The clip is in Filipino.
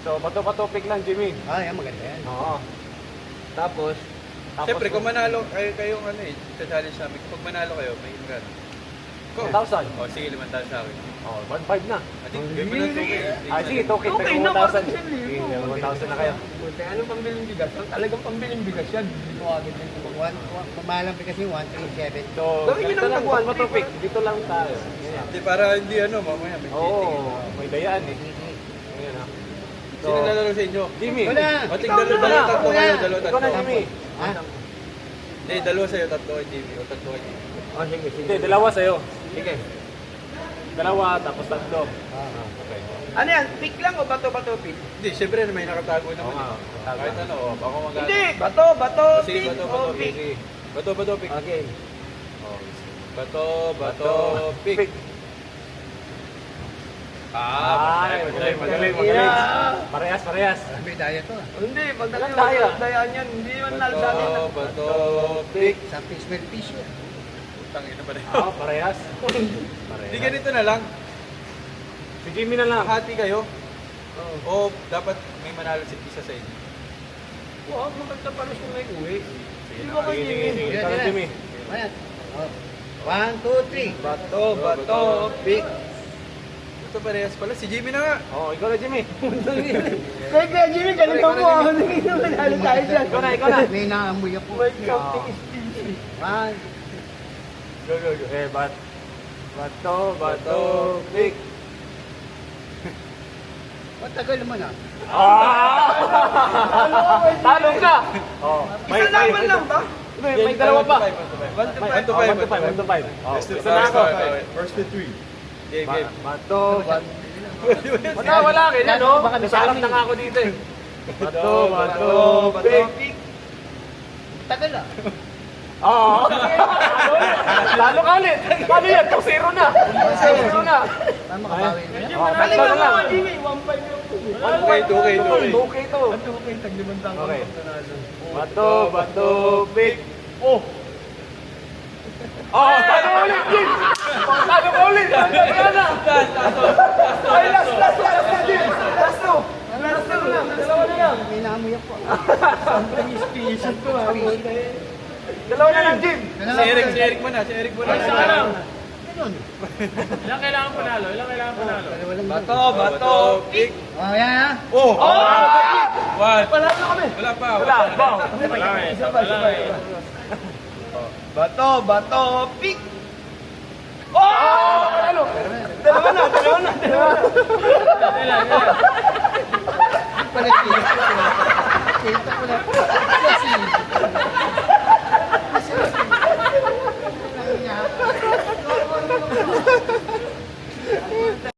So, bato-topic lang, Jimmy. Ah, yan, maganda yan. Oo. Tapos Siyempre, kung manalo kayong ano eh, sa challenge namin, pag manalo kayo, may magkano? 1,000. O, sige, 5,000 sa akin. Oh, 1,500 na. Ati, gawin mo ng 2K. Ah, sige, 2K. Okay Pero na, 1,000. bakit yan, Sige, libo? 1,000 na kayo. Buti, anong pambiling bigas? Talagang pambiling bigas yan. Hindi ko agad yan. Kumalang pa kasi 137. So, Gawin nyo ganito lang lang, tag-one, bato-topic. Dito lang tayo. Ganyan. Hindi, para hindi ano, mamaya may Oo, cheating. may dayaan eh. Ayan ah. Sino lalaro sa inyo? Jimmy. Wala. O, tig Ikaw dalawa, na. tatlo kayo, dalawa, Ikaw na, tatlo. Jimmy. Ha? Hindi, dalawa sa'yo, tatlo kay Jimmy, o tatlo kay Jimmy. Oh, sige, sige. Hindi, dalawa sa'yo. Sige. Dalawa, tapos tatlo. Ah. Okay. Ano yan? Pick lang o bato-bato pick? Hindi, syempre may nakatago naman. Oo nga, eh. nakatago. Kahit ano, o, baka magano. Hindi, bato, Sige, pick bato, o bato, pick. sige. Bato, pick. Okay. Oh, bato, pick. Ay, magaling, magaling, magaling. Yeah. Parehas, parehas. May daya to. Hindi, pag Walang daya. daya. Dayaan yan. Hindi man nalsanin. Bato, pick. Sa Pismel Fish yun. Tangin na pa rin. Oo, parehas. Hindi Parehas. ganito na lang. Si Jimmy na lang. Hati kayo. Oh. O dapat may manalo si isa sa inyo. Wow, maganda pala siya may uwi. Hindi na. ba kayo Sige, sige, sige. Yan, Ikaw na, yan. Jimmy. Ayan. Oh. 1, 2, 3. Bato, pick. Ito parehas pala. Si Jimmy na nga. Oo, ikaw na, Jimmy. Kaya Jimmy, ganito mo. Hindi na manalo tayo dyan. Ikaw na, ikaw na. May naamoy ako. My counting is easy. 1. Go, go, go. Eh, bato, pick. Matagal naman ah. Talo ka! Oh, Isa laban lang ba? May dalawa pa. 1 to 5. 1 to 5, 1 to 5. Oh, isa na ako. First to 3. Game, game. Bato. Wala, ganyan, no? Nasalak na nga ako dito eh. Bato, pick. Tagal ah. Oo. Lalo ka ulit. Paano yan? 2-0 na. 2-0 na. Paano makabawin mo yan? Oh, Galing tatlo lang na lang. naman, Jimmy. 1-5 yung 2K. 2K to. Okay, taglimandang ko. Okay. Bato, pick. Oh! Oh, talo ulit, Jim! Oh, talo ka ulit! Talo na! Ay, last na, Jim! Last two! Last two lang, dalawa na lang. May naamoy ako. Something is fishy to, ha? Dalawa na lang, Jim! Si Eric mo na. Isa ka lang. Ganun. Ilang kailangan panalo? Bato, pick. Oh, yan ah. Oh! Panalo kami. Wala pa. Wala, wow! Isa pa. Bato, pick. Oh! Ano? Dalawa na. Palit. Kita ko na.